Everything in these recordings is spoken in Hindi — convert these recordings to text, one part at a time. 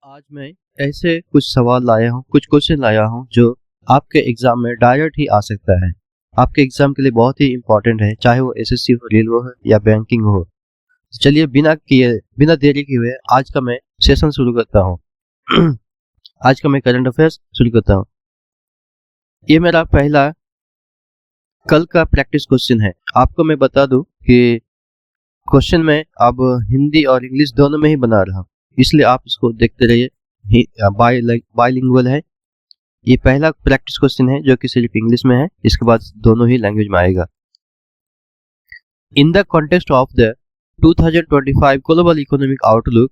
आज मैं ऐसे कुछ सवाल लाया हूँ, कुछ क्वेश्चन लाया हूँ जो आपके एग्जाम में डायरेक्ट ही आ सकता है। आपके एग्जाम के लिए बहुत ही इम्पोर्टेंट है, चाहे वो एसएससी हो, रेलवे हो या बैंकिंग हो। चलिए बिना देरी किए हुए आज का मैं सेशन शुरू करता हूँ। आज का मैं करंट अफेयर्स शुरू करता हूँ। ये मेरा पहला कल का प्रैक्टिस क्वेश्चन है। आपको मैं बता दूं कि क्वेश्चन मैं अब हिंदी और इंग्लिश दोनों में ही बना रहा हूँ, इसलिए आप इसको देखते रहिए। बाइलिंगुअल है। ये पहला प्रैक्टिस क्वेश्चन है जो कि सिर्फ इंग्लिश में है, इसके बाद दोनों ही लैंग्वेज में आएगा। In the context of the 2025 global economic outlook,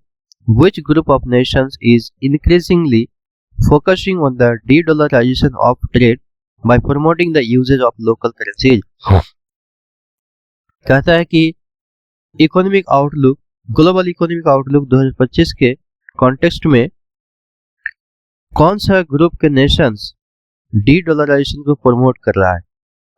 which group of nations is increasingly focusing on the de-dollarization of trade by promoting the usage of local currencies? कहता है कि economic outlook, global economic outlook 2025 के कॉन्टेक्स्ट में कौन सा ग्रुप के नेशंस डी डॉलराइजेशन को प्रमोट कर रहा है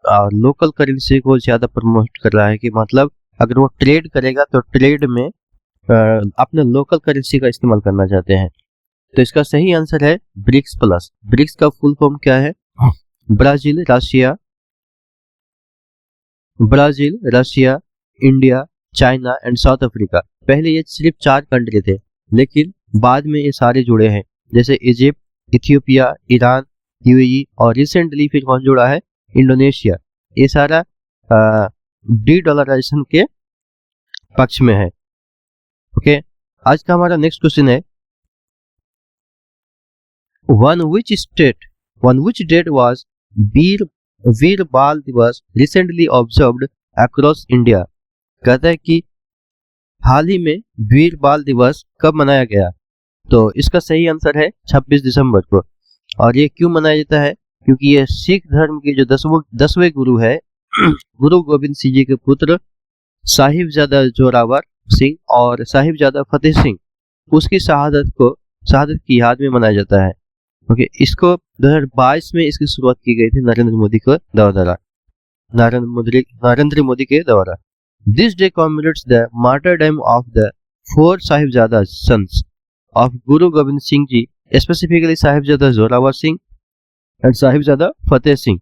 और लोकल करेंसी को ज्यादा प्रमोट कर रहा है। कि मतलब अगर वो ट्रेड करेगा तो ट्रेड में अपने लोकल करेंसी का इस्तेमाल करना चाहते हैं। तो इसका सही आंसर है ब्रिक्स प्लस। ब्रिक्स का फुल फॉर्म क्या है? Brazil, Russia, India, China and south Africa. पहले ये सिर्फ 4 कंट्री थे, लेकिन बाद में ये सारे जुड़े हैं, जैसे इजिप्ट, इथियोपिया, ईरान, यूएई और रिसेंटली फिर कौन जुड़ा है? इंडोनेशिया। ये सारा डी डॉलराइजेशन के पक्ष में है। ओके, आज का हमारा नेक्स्ट क्वेश्चन है, वन विच डेट वाज वीर बाल दिवस रिसेंटली ऑब्जर्व्ड अक्रॉस इंडिया। कहता है कि हाल ही में वीर बाल दिवस कब मनाया गया? तो इसका सही आंसर है 26 दिसंबर को। और ये क्यों मनाया जाता है? क्योंकि ये सिख धर्म के जो 10वें गुरु है गुरु गोविंद सिंह जी के पुत्र साहिबजादा जोरावर सिंह और साहिबजादा फतेह सिंह, उसकी शहादत की याद में मनाया जाता है। ओके, इसको 2022 में इसकी शुरुआत की गई थी नरेंद्र मोदी के द्वारा। This day commemorates the martyrdom of the 4 Sahibzada sons of Guru Gobind Singh Ji, specifically Sahibzada Zorawar Singh and Sahibzada Fateh Singh।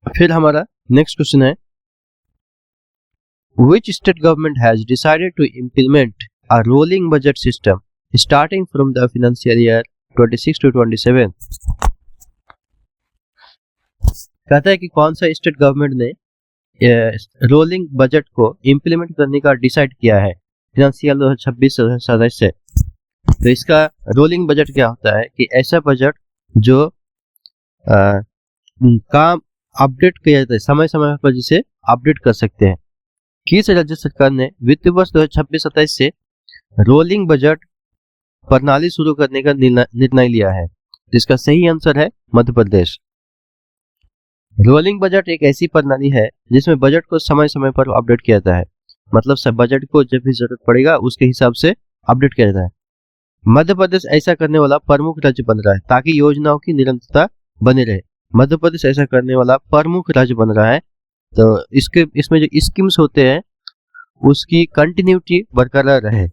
फिर हमारा नेक्स्ट क्वेश्चन है, Which state government has decided to implement a rolling budget system starting from the financial year 26 to 27? कहता है कि कौन सा स्टेट गवर्नमेंट ने रोलिंग बजट को इम्प्लीमेंट करने का डिसाइड किया है फाइनेंशियल 2026 सदस्य से। तो इसका रोलिंग बजट क्या होता है कि ऐसा बजट जो काम अपडेट किया जाता है, समय समय पर जिसे अपडेट कर सकते हैं। किस राज्य सरकार ने वित्त वर्ष 2026-27 से रोलिंग बजट प्रणाली शुरू करने का निर्णय लिया है? जिसका सही आंसर है मध्य प्रदेश। रोलिंग बजट एक ऐसी प्रणाली है जिसमें बजट को समय समय पर अपडेट किया जाता है। मतलब सब बजट को जब भी जरूरत पड़ेगा उसके हिसाब से अपडेट किया जाता है। मध्य प्रदेश ऐसा करने वाला प्रमुख राज्य बन रहा है ताकि योजनाओं की निरंतरता बनी रहे। मध्य प्रदेश ऐसा करने वाला प्रमुख राज्य बन रहा है, तो इसमें जो स्कीम्स होते हैं उसकी कंटिन्यूटी बरकरार रहे।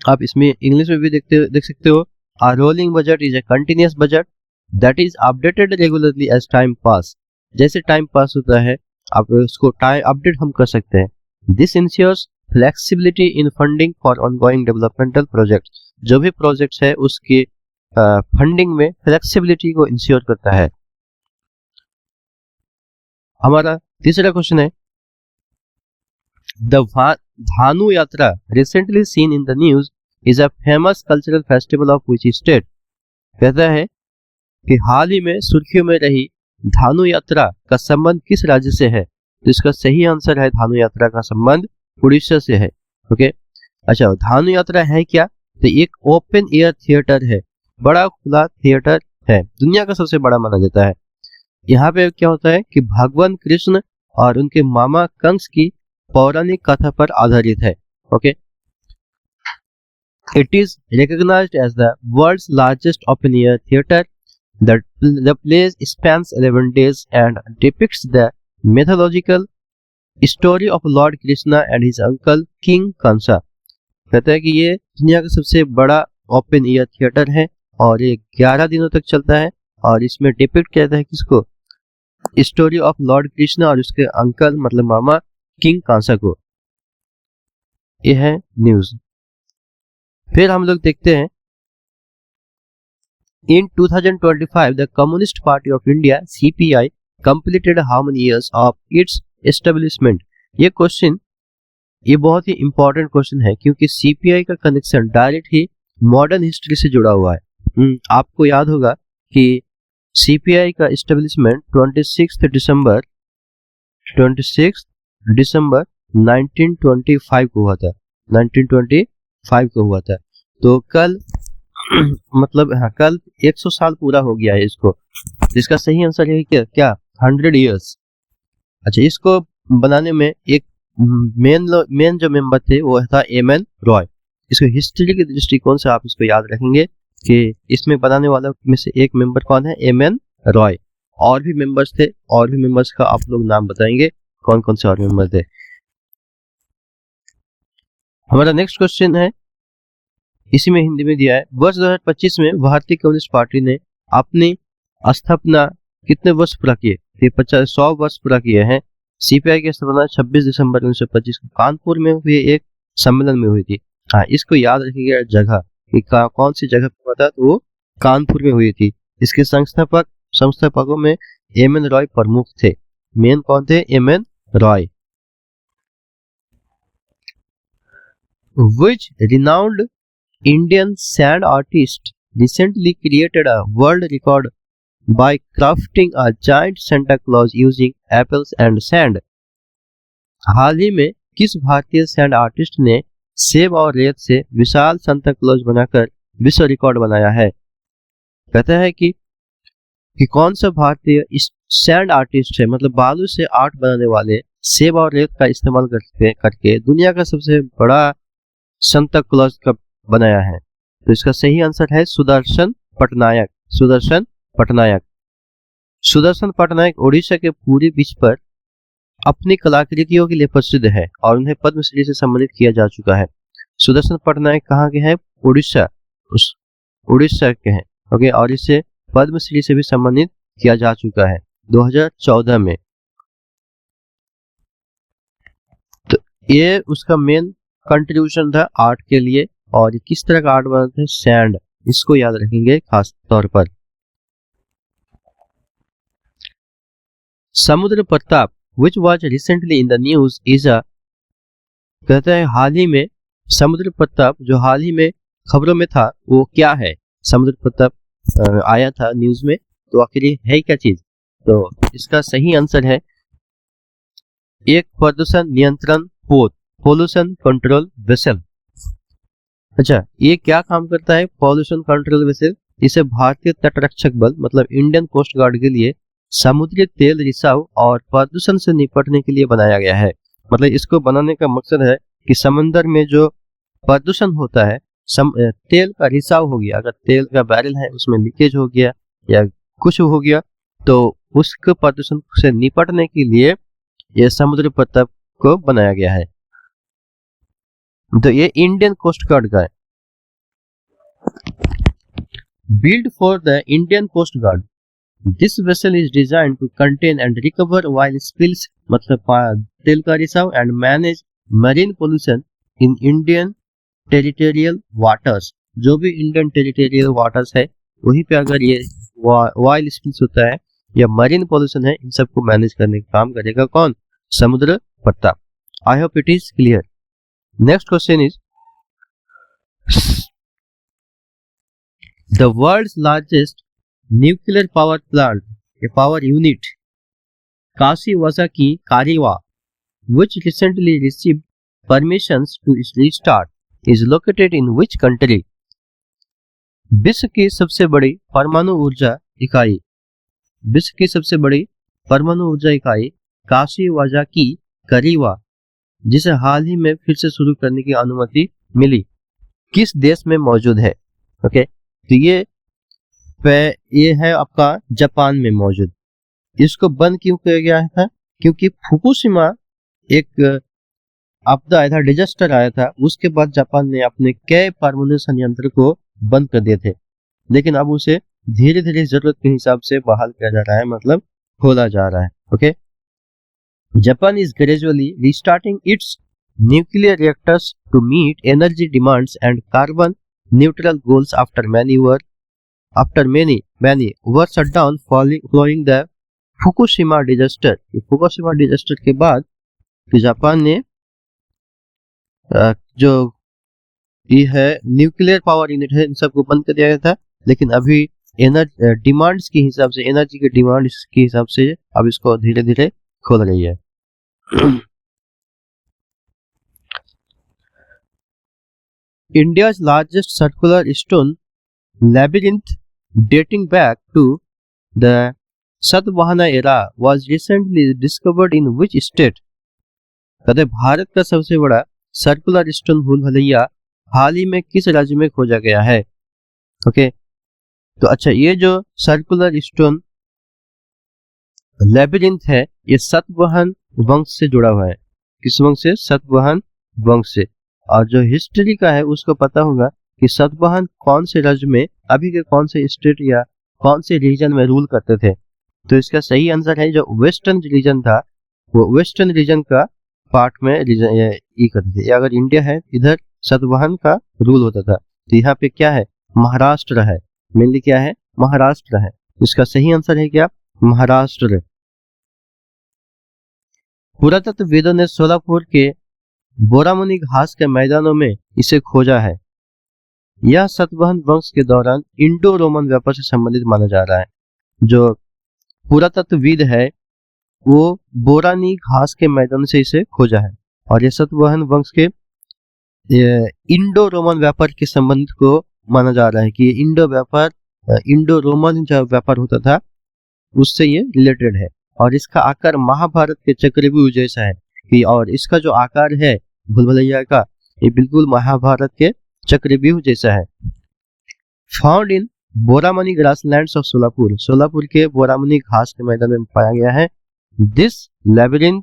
आप इसमें इंग्लिश में भी देख सकते हो, a rolling budget is a continuous budget that is updated regularly as time pass। जैसे टाइम पास होता है आप उसको टाइम अपडेट हम कर सकते हैं। This ensures flexibility in funding for ongoing developmental projects। जो भी प्रोजेक्ट्स है उसकी फंडिंग में फ्लेक्सिबिलिटी को इंश्योर करता है। हमारा तीसरा क्वेश्चन है, The Dhanu Yatra recently seen in the news is a famous cultural festival of which state? कहता है कि हाल ही में सुर्खियों में रही धानु यात्रा का संबंध किस राज्य से है? तो इसका सही आंसर है धानु यात्रा का संबंध उड़ीसा से है। ओके, अच्छा, धानु यात्रा है क्या? तो एक ओपन एयर थिएटर है, बड़ा खुला थिएटर है, दुनिया का सबसे बड़ा माना जाता है। यहाँ पे क्या होता है कि भगवान कृष्ण और उनके मामा कंस की पौराणिक कथा पर आधारित है। Okay, it is recognised as the world's largest open air theatre. The play spans 11 days and depicts the mythological story of Lord Krishna and his uncle King Kansa। कहता है कि ये दुनिया का सबसे बड़ा ओपन एयर थिएटर है और ये 11 दिनों तक चलता है और इसमें डिपिक्ट किया जाता है किसको, स्टोरी ऑफ लॉर्ड कृष्णा और उसके अंकल मतलब मामा किंग कांसा को। ये है न्यूज। फिर हम लोग देखते हैं इन 2025 the communist party of India CPI completed how many years of its establishment। ये क्वेश्चन ये बहुत ही इंपॉर्टेंट क्वेश्चन है क्योंकि सीपीआई का कनेक्शन डायरेक्ट ही मॉडर्न हिस्ट्री से जुड़ा हुआ है। आपको याद होगा कि सीपीआई का एस्टेब्लिशमेंट 26 दिसंबर 1925 को हुआ था, 1925 को हुआ था। तो कल मतलब हाँ कल 100 साल पूरा हो गया है इसको। इसका सही आंसर है क्या 100 इयर्स। अच्छा, इसको बनाने में एक मेन जो मेंबर थे वो था एम.एन. रॉय। इसको हिस्ट्री के दृष्टिकोण से आप इसको याद रखेंगे कि इसमें बनाने वालों में से एक मेंबर कौन है, एम.एन. रॉय। और भी मेंबर्स थे, और भी मेंबर्स का आप लोग नाम बताएंगे कौन कौन से और मेंबर थे। हमारा नेक्स्ट क्वेश्चन है, इसी में हिंदी में दिया है, वर्ष 2025 में भारतीय कम्युनिस्ट पार्टी ने अपनी स्थापना कितने वर्ष पूरा किए? 100 वर्ष पूरा किए हैं। सीपीआई की स्थापना 26 दिसंबर 1925 को कानपुर में हुए एक सम्मेलन में हुई थी। हाँ, इसको याद रखिएगा जगह कि कौन सी जगह पर हुआ था, तो वो कानपुर में हुई थी। इसके संस्थापकों में एम.एन. रॉय प्रमुख थे। मेन कौन थे? M.N.. Roy. Which renowned Indian sand artist recently created a world record by crafting a giant Santa Claus using apples and sand? हाल ही में किस भारतीय सैंड आर्टिस्ट ने सेब और रेत से विशाल सांता क्लॉज बनाकर विश्व रिकॉर्ड बनाया है? कहता है कि कौन सा भारतीय सैंड आर्टिस्ट है, मतलब बालू से आर्ट बनाने वाले सेब और रेत का इस्तेमाल करके दुनिया का सबसे बड़ा सांता क्लॉज का बनाया है? तो इसका सही आंसर है सुदर्शन पटनायक। सुदर्शन पटनायक। सुदर्शन पटनायक ओडिशा के पूरी बीच पर अपनी कलाकृतियों के लिए प्रसिद्ध है और उन्हें पद्मश्री से सम्मानित किया जा चुका है। सुदर्शन पटनायक कहाँ के हैं? उड़ीसा के हैं। ओके, और इसे पद्मश्री से भी सम्मानित किया जा चुका है 2014 में। तो ये उसका मेन कंट्रीब्यूशन था आर्ट के लिए। और किस तरह का आर्ट बनाते हैं? सैंड। इसको याद रखेंगे खास तौर पर। समुद्र Pratap which was recently in the news is a, कहता है हाल ही में समुद्र प्रताप जो हाल ही में खबरों में था वो क्या है? समुद्र प्रताप आया था न्यूज में, तो आखिर है क्या चीज? तो इसका सही आंसर है एक प्रदूषण नियंत्रण पोत, पोल्यूशन कंट्रोल वेसल। अच्छा, ये क्या काम करता है पॉल्यूशन कंट्रोल वेसल? इसे भारतीय तटरक्षक बल मतलब इंडियन कोस्ट गार्ड के लिए समुद्री तेल रिसाव और प्रदूषण से निपटने के लिए बनाया गया है। मतलब इसको बनाने का मकसद है कि समंदर में जो प्रदूषण होता है, तेल का रिसाव हो गया, अगर तेल का बैरल है उसमें लीकेज हो गया या कुछ हो गया, तो उसके प्रदूषण से निपटने के लिए यह समुद्र प्रताप को बनाया गया है। तो ये इंडियन कोस्ट गार्ड का है। Build for the Indian coast guard, this vessel is design to contain and recover oil spills मतलब तेल का रिसाव and manage marine pollution in Indian territorial waters. जो भी इंडियन टेरिटोरियल वाटर्स है वहीं पे अगर ये ऑयल स्पिल्स होता है या मरीन पोल्यूशन है, इन सबको मैनेज करने का काम करेगा कौन? Samudra Pratap. I hope it is clear. Next question is the world's largest nuclear power plant, a power unit, Kashiwazaki Kariwa, which recently received permissions to restart, is located in which country? विश्व की सबसे बड़ी परमाणु ऊर्जा इकाई, विश्व की सबसे बड़ी परमाणु ऊर्जा इकाई काशीवाजाकी करीवा, जिसे हाल ही में फिर से शुरू करने की अनुमति मिली, किस देश में मौजूद है? ओके, तो ये है आपका जापान में मौजूद। इसको बंद क्यों किया गया था? क्योंकि फुकुशिमा एक आपदा आया था, डिजास्टर आया था, उसके बाद जापान ने अपने कई परमाणु संयंत्र को बंद कर दिए थे, लेकिन अब उसे धीरे धीरे जरूरत के हिसाब से बहाल किया जा रहा है, मतलब खोला जा रहा है। Okay, Japan is gradually restarting its nuclear reactors to meet energy demands and carbon neutral goals after many were shut down following the Fukushima disaster. Fukushima disaster के बाद जापान ने जो ये है न्यूक्लियर पावर यूनिट है, इन सबको बंद कर दिया गया था, लेकिन अभी एनर्जी डिमांड्स के हिसाब से, एनर्जी के डिमांड्स के हिसाब से अब इसको धीरे धीरे खोल रही है। India's largest circular stone labyrinth dating back to the Satvahana era was recently discovered in which state? कहते भारत का सबसे बड़ा सर्कुलर स्टोन भूल भुलैया हाल ही में किस राज्य में खोजा गया है? ओके, तो अच्छा, ये जो सर्कुलर स्टोन लेबिरिंथ है, ये सतवाहन वंश से जुड़ा हुआ है। किस वंश से? सतवाहन वंश से। और जो हिस्ट्री का है उसको पता होगा कि सतवाहन कौन से राज्य में, अभी के कौन से स्टेट या कौन से रीजन में रूल करते थे। तो इसका सही आंसर है जो वेस्टर्न रीजन था, वो वेस्टर्न रीजन का पार्ट में ये करते थे। अगर इंडिया है, इधर सतवाहन का रूल होता था। तो यहाँ पे क्या है? महाराष्ट्र है, मेनली क्या है? महाराष्ट्र है। इसका सही आंसर है क्या? महाराष्ट्र। पुरातत्वविदों ने सोलापुर के बोरामुनि घास के मैदानों में इसे खोजा है। यह सतवाहन वंश के दौरान इंडो रोमन व्यापार से संबंधित माना जा रहा है। जो पुरातत्वविद है वो बोरानी घास के मैदान से इसे खोजा है, और यह सतवाहन वंश के इंडो रोमन व्यापार के संबंध को माना जा रहा है कि इंडो रोमन जो व्यापार होता था उससे ये रिलेटेड है। और इसका आकार महाभारत के चक्रव्यूह जैसा है कि, और इसका जो आकार है भूल भुलैया का, ये बिल्कुल महाभारत के चक्रव्यूह जैसा है। Found in Boramani grasslands of Solapur, Solapur के बोरामनी घास के मैदान में पाया गया है। This labyrinth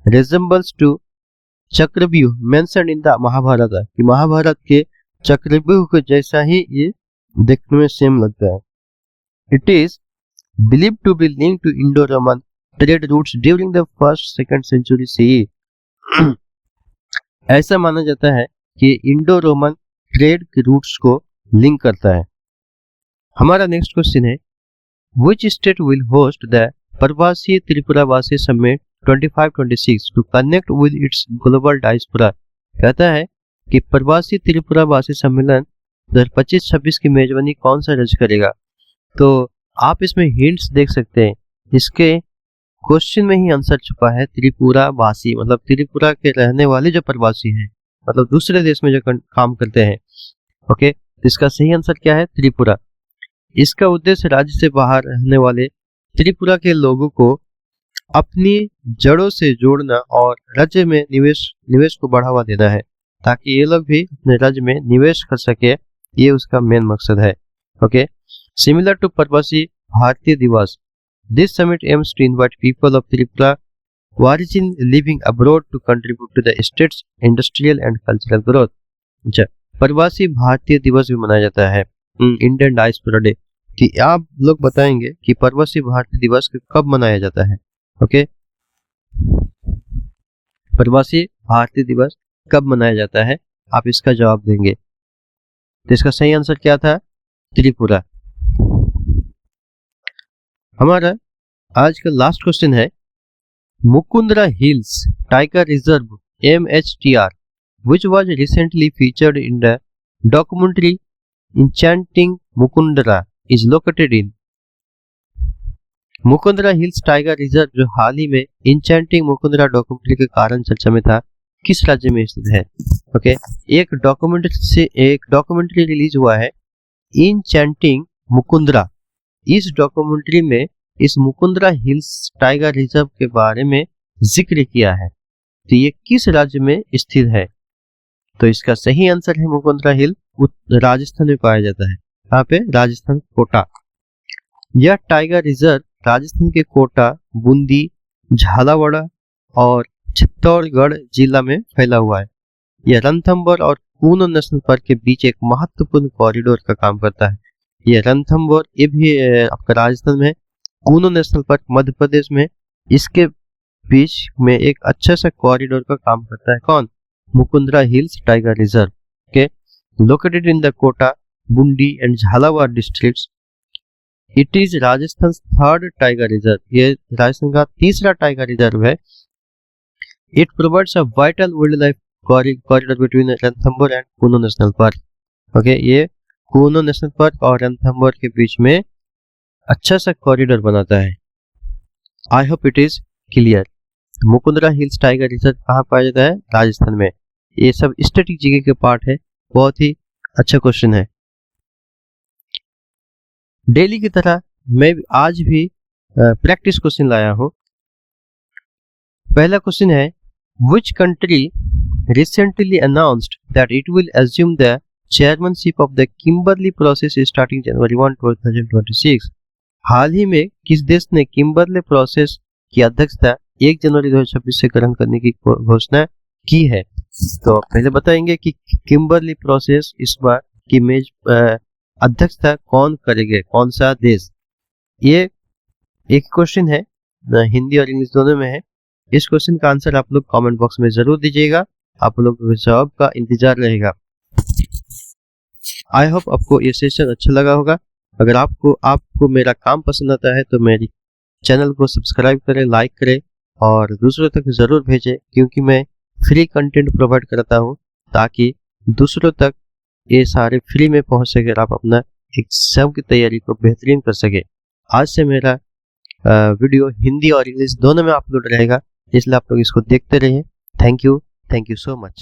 resembles to chakravyuh mentioned in the Mahabharata, कि महाभारत के चक्रव्यूह के जैसा ही ये देखने में सेम लगता है। It is believed to be linked to Indo Roman trade routes during the first second century CE। ऐसा माना जाता है कि इंडो रोमन ट्रेड के रूट्स को लिंक करता है। हमारा नेक्स्ट क्वेश्चन है, which state will host the Pravasi Tripuravasi summit 25-26 to connect with its global diaspora. कहता है कि प्रवासी त्रिपुरावासी सम्मेलन 2025-26 की मेजबानी कौन सा राज्य करेगा? तो आप इसमें हिंट्स देख सकते हैं, इसके क्वेश्चन में ही आंसर छुपा है। त्रिपुरावासी मतलब त्रिपुरा के रहने वाले जो प्रवासी हैं, मतलब दूसरे देश में जो काम करते हैं। ओके, तो इसका सही आंसर क्या है? त्रिपुरा। इसका उद्देश्य राज्य से बाहर रहने वाले त्रिपुरा के लोगों को अपनी जड़ों से जोड़ना और राज्य में निवेश को बढ़ावा देना है, ताकि ये लोग भी अपने राज्य में निवेश कर सके। ये उसका मेन मकसद है। Okay, similar to Pravasi Bharatiya Divas, this summit aims to invite people of Tripura origin living abroad to contribute to the state's industrial and cultural growth। अच्छा, प्रवासी भारतीय दिवस भी मनाया जाता है, इंडियन डायस्पोरा डे। कि आप लोग बताएंगे कि प्रवासी भारतीय दिवस कब मनाया जाता है? ओके, प्रवासी भारतीय दिवस कब मनाया जाता है, आप इसका जवाब देंगे। तो इसका सही आंसर क्या था? त्रिपुरा। हमारा आज का लास्ट क्वेश्चन है, Mukundra hills tiger reserve MHTR which was recently featured in the documentary Enchanting Mukundra is located in। Mukundra hills tiger reserve जो हाल ही में इंचेंटिंग मुकुंदरा डॉक्यूमेंट्री के कारण चर्चा में था, किस राज्य में स्थित है? ओके, एक डॉक्यूमेंट्री रिलीज हुआ है इंचेंटिंग मुकुंदरा। इस डॉक्यूमेंट्री में इस मुकुंदरा हिल्स टाइगर रिजर्व के बारे में जिक्र किया है। तो ये किस राज्य में स्थित है? तो इसका सही आंसर है मुकुंदरा हिल राजस्थान में पाया जाता है। यहाँ पे राजस्थान कोटा। यह टाइगर रिजर्व राजस्थान के कोटा, बूंदी, झालावाड़ और चित्तौड़गढ़ जिला में फैला हुआ है। यह रणथंभौर और कूनो नेशनल पार्क के बीच एक महत्वपूर्ण कॉरिडोर का काम करता है। यह रणथंभौर ये भी आपका राजस्थान में, कूनो नेशनल पार्क मध्य प्रदेश में, इसके बीच में एक अच्छा सा कॉरिडोर का काम करता है। कौन? मुकुंदरा हिल्स टाइगर रिजर्व के located in the Kota, Bundi and Jhalawar districts. It is Rajasthan third tiger reserve, ये राजस्थान का तीसरा टाइगर रिजर्व है। It provides a vital wildlife corridor between Ranthambore and Kuno national park. Okay, ये कूनो नेशनल पार्क और रणथंभौर के बीच में अच्छा सा कॉरिडोर बनाता है। आई hope it is clear. Mukundra hills tiger reserve कहाँ पाया जाता है? राजस्थान में। ये सब स्टैटिक जीके के पार्ट है, बहुत ही अच्छा क्वेश्चन है। डेली की तरह मैं आज भी प्रैक्टिस क्वेश्चन लाया हूं। पहला क्वेश्चन है, which country recently announced that it will assume the chairmanship of the Kimberley process starting January 1, 2026। हाल ही में किस देश ने किम्बरले प्रोसेस की अध्यक्षता 1 जनवरी 2026 से ग्रहण करने की घोषणा की है? तो पहले बताएंगे कि किम्बरली प्रोसेस इस बार की मेज अध्यक्षता कौन करेंगे, कौन सा देश? ये एक क्वेश्चन है, हिंदी और इंग्लिश दोनों में है। इस क्वेश्चन का आंसर आप लोग कमेंट बॉक्स में जरूर दीजिएगा, आप लोग को जवाब का इंतजार रहेगा। आई होप आपको ये सेशन अच्छा लगा होगा। अगर आपको मेरा काम पसंद आता है तो मेरी चैनल को सब्सक्राइब करें, लाइक करें और दूसरों तक जरूर भेजें, क्योंकि मैं फ्री कंटेंट प्रोवाइड करता हूं ताकि दूसरों तक ये सारे फ्री में पहुंच सके और आप अपना एग्जाम की तैयारी को बेहतरीन कर सके। आज से मेरा वीडियो हिंदी और इंग्लिश दोनों में अपलोड रहेगा, इसलिए आप लोग इसको देखते रहिए। Thank you so much।